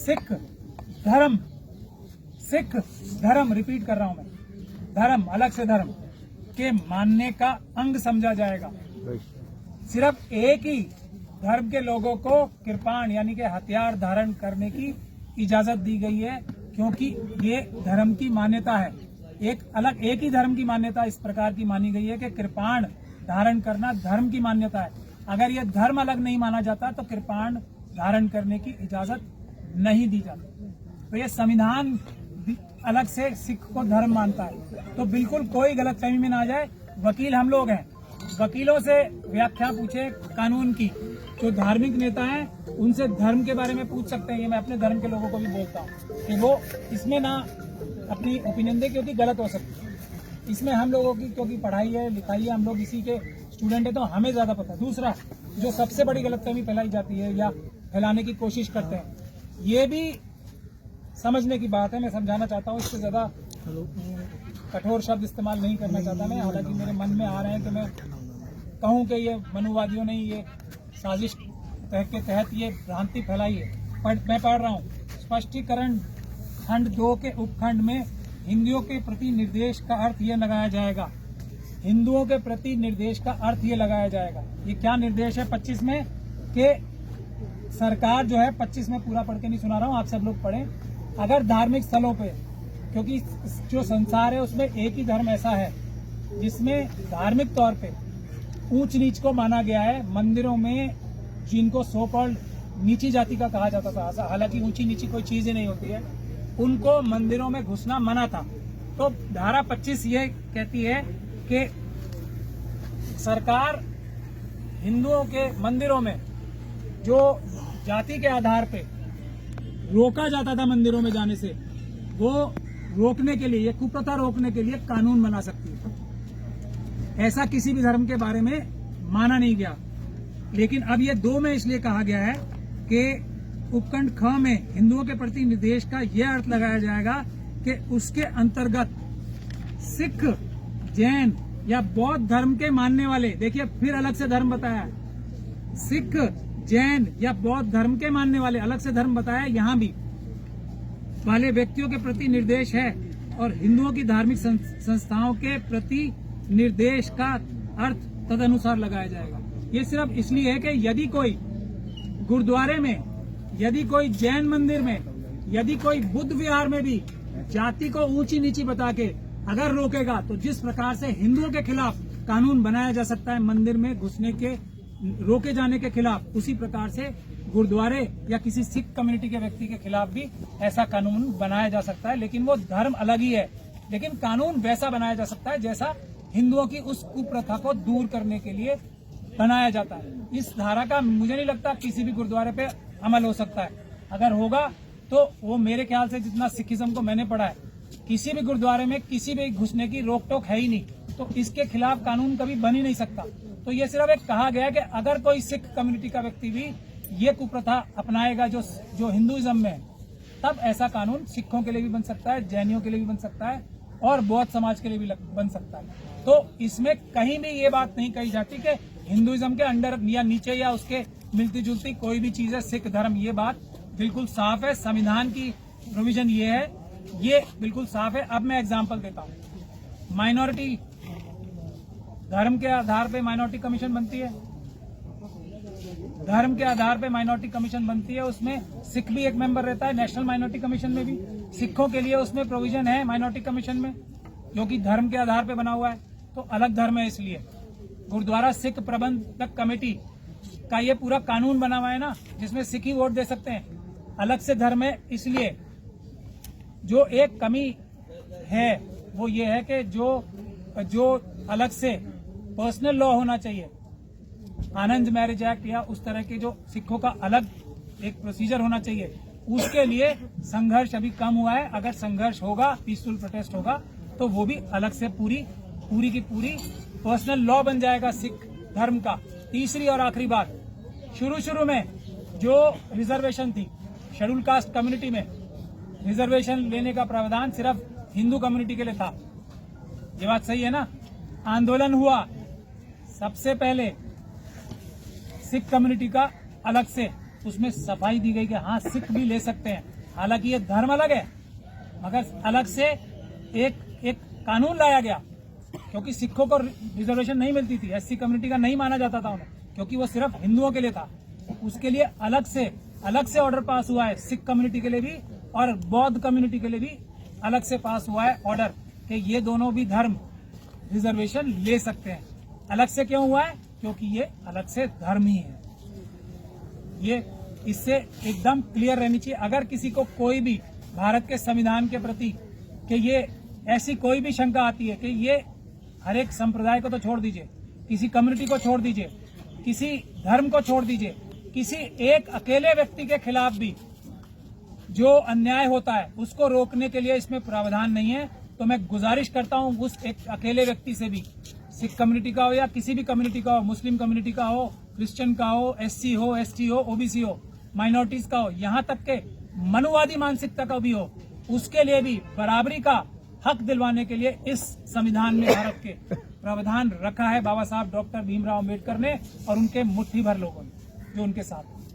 सिख धर्म रिपीट कर रहा हूं मैं, धर्म अलग से धर्म के मानने का अंग समझा जाएगा। सिर्फ एक ही धर्म के लोगों को कृपाण यानी कि हथियार धारण करने की इजाजत दी गई है, क्योंकि ये धर्म की मान्यता है। एक ही धर्म की मान्यता इस प्रकार की मानी गई है कि कृपाण धारण करना धर्म की मान्यता है। अगर ये धर्म अलग नहीं माना जाता तो कृपाण धारण करने की इजाजत नहीं दी जाती। तो ये संविधान अलग से सिख को धर्म मानता है। तो बिल्कुल कोई गलतफहमी में ना जाए। वकील हम लोग हैं, वकीलों से व्याख्या पूछे कानून की। जो धार्मिक नेता हैं उनसे धर्म के बारे में पूछ सकते हैं। ये मैं अपने धर्म के लोगों को भी बोलता हूँ कि वो इसमें ना अपनी ओपिनियन दे, क्योंकि गलत हो सकती है। इसमें हम लोगों की क्योंकि पढ़ाई है लिखाई है, हम लोग इसी के स्टूडेंट है तो हमें ज्यादा पता है। दूसरा जो सबसे बड़ी गलतफहमी फैलाई जाती है या फैलाने की कोशिश करते हैं, ये भी समझने की बात है। मैं समझाना चाहता हूँ, इससे ज्यादा कठोर शब्द इस्तेमाल नहीं करना चाहता मैं। हालांकि मेरे मन में आ रहे हैं कि मैं कहूँ कि ये मनुवादियों ने ये साजिश के तहत ये भ्रांति फैलाई है। मैं पढ़ रहा हूँ, स्पष्टीकरण खंड 2 के उपखंड में हिंदुओं के प्रति निर्देश का अर्थ ये लगाया जाएगा। हिंदुओं के प्रति निर्देश का अर्थ ये लगाया जाएगा। ये क्या निर्देश है 25 में कि सरकार जो है 25 में पूरा पढ़ के नहीं सुना रहा हूँ, आप सब लोग पढ़ें। अगर धार्मिक स्थलों पे, क्योंकि जो संसार है उसमें एक ही धर्म ऐसा है जिसमें धार्मिक तौर पे ऊंच नीच को माना गया है। मंदिरों में जिनको सो कॉल्ड नीची जाति का कहा जाता था, हालांकि ऊंची नीची कोई चीज ही नहीं होती है, उनको मंदिरों में घुसना मना था। तो धारा 25 ये कहती है कि सरकार हिंदुओं के मंदिरों में जो जाति के आधार पे रोका जाता था मंदिरों में जाने से, वो रोकने के लिए, ये कुप्रथा रोकने के लिए कानून बना सकती है। ऐसा किसी भी धर्म के बारे में माना नहीं गया। लेकिन अब ये 2 में इसलिए कहा गया है कि उपखंड ख में हिंदुओं के प्रति निर्देश का यह अर्थ लगाया जाएगा कि उसके अंतर्गत सिख, जैन या बौद्ध धर्म के मानने वाले, देखिए फिर अलग से धर्म बताया, सिख, जैन या बौद्ध धर्म के मानने वाले, अलग से धर्म बताया यहाँ भी, वाले व्यक्तियों के प्रति निर्देश है। और हिंदुओं की धार्मिक संस्थाओं के प्रति निर्देश का अर्थ तदनुसार लगाया जाएगा। ये सिर्फ इसलिए है कि यदि कोई गुरुद्वारे में, यदि कोई जैन मंदिर में, यदि कोई बुद्ध विहार में भी जाति को ऊंची नीची बता के अगर रोकेगा, तो जिस प्रकार से हिंदुओं के खिलाफ कानून बनाया जा सकता है मंदिर में घुसने के, रोके जाने के खिलाफ, उसी प्रकार से गुरुद्वारे या किसी सिख कम्युनिटी के व्यक्ति के खिलाफ भी ऐसा कानून बनाया जा सकता है। लेकिन वो धर्म अलग ही है, लेकिन कानून वैसा बनाया जा सकता है जैसा हिंदुओं की उस कुप्रथा को दूर करने के लिए बनाया जाता है। इस धारा का मुझे नहीं लगता किसी भी गुरुद्वारे पे अमल हो सकता है। अगर होगा तो वो मेरे ख्याल से, जितना सिखिज्म को मैंने पढ़ा है, किसी भी गुरुद्वारे में किसी भी घुसने की रोक टोक है ही नहीं, तो इसके खिलाफ कानून कभी बन ही नहीं सकता। तो ये सिर्फ एक कहा गया कि अगर कोई सिख कम्युनिटी का व्यक्ति भी ये कुप्रथा अपनाएगा जो हिंदुइज्म में है, तब ऐसा कानून सिखों के लिए भी बन सकता है, जैनियों के लिए भी बन सकता है और बौद्ध समाज के लिए भी बन सकता है। तो इसमें कहीं भी ये बात नहीं कही जाती कि हिंदुइज्म के अंडर या नीचे या उसके मिलती जुलती कोई भी चीज है सिख धर्म। ये बात बिल्कुल साफ है, संविधान की प्रोविजन ये है, ये बिल्कुल साफ है। अब मैं एग्जांपल देता हूँ। माइनॉरिटी धर्म के आधार पे माइनॉरिटी कमीशन बनती है, धर्म के आधार पे माइनॉरिटी कमीशन बनती है। उसमें सिख भी एक मेंबर रहता है। नेशनल माइनॉरिटी कमीशन में भी सिखों के लिए उसमें प्रोविजन है माइनॉरिटी कमीशन में, जो कि धर्म के आधार पे बना हुआ है। तो अलग धर्म है, इसलिए गुरुद्वारा सिख प्रबंधक कमेटी का ये पूरा कानून बना हुआ है ना, जिसमें सिख ही वोट दे सकते हैं। अलग से धर्म है, इसलिए जो एक कमी है वो ये है कि जो अलग से पर्सनल लॉ होना चाहिए, आनंद मैरिज एक्ट या उस तरह के जो सिखों का अलग एक प्रोसीजर होना चाहिए, उसके लिए संघर्ष अभी कम हुआ है। अगर संघर्ष होगा, पीसफुल प्रोटेस्ट होगा, तो वो भी अलग से पूरी की पूरी पर्सनल लॉ बन जाएगा सिख धर्म का। तीसरी और आखिरी बात, शुरू में जो रिजर्वेशन थी शेड्यूल कास्ट कम्युनिटी में, रिजर्वेशन लेने का प्रावधान सिर्फ हिंदू कम्युनिटी के लिए था। ये बात सही है ना? आंदोलन हुआ, सबसे पहले सिख कम्युनिटी का अलग से उसमें सफाई दी गई कि हाँ सिख भी ले सकते हैं। हालांकि ये धर्म अलग है, मगर अलग से एक कानून लाया गया, क्योंकि सिखों को रिजर्वेशन नहीं मिलती थी, एससी कम्युनिटी का नहीं माना जाता था उन्हें, क्योंकि वो सिर्फ हिंदुओं के लिए था। उसके लिए अलग से ऑर्डर पास हुआ है, सिख कम्युनिटी के लिए भी और बौद्ध कम्युनिटी के लिए भी अलग से पास हुआ है ऑर्डर कि ये दोनों भी धर्म रिजर्वेशन ले सकते हैं। अलग से क्यों हुआ है? क्योंकि ये अलग से धर्म ही है। ये इससे एकदम क्लियर रहनी चाहिए। अगर किसी को कोई भी भारत के संविधान के प्रति कि ये ऐसी कोई भी शंका आती है कि ये हर एक संप्रदाय को तो छोड़ दीजिए, किसी कम्युनिटी को छोड़ दीजिए, किसी धर्म को छोड़ दीजिए, किसी एक अकेले व्यक्ति के खिलाफ भी जो अन्याय होता है उसको रोकने के लिए इसमें प्रावधान नहीं है, तो मैं गुजारिश करता हूं उस एक अकेले व्यक्ति से भी, सिख कम्युनिटी का हो या किसी भी कम्युनिटी का हो, मुस्लिम कम्युनिटी का हो, क्रिश्चियन का हो, एससी हो, एसटी हो, ओबीसी हो, माइनॉरिटीज का हो, यहाँ तक के मनुवादी मानसिकता का भी हो, उसके लिए भी बराबरी का हक दिलवाने के लिए इस संविधान में भारत के प्रावधान रखा है बाबा साहब डॉक्टर भीमराव अम्बेडकर ने और उनके मुट्ठी भर लोगों ने जो उनके साथ हैं।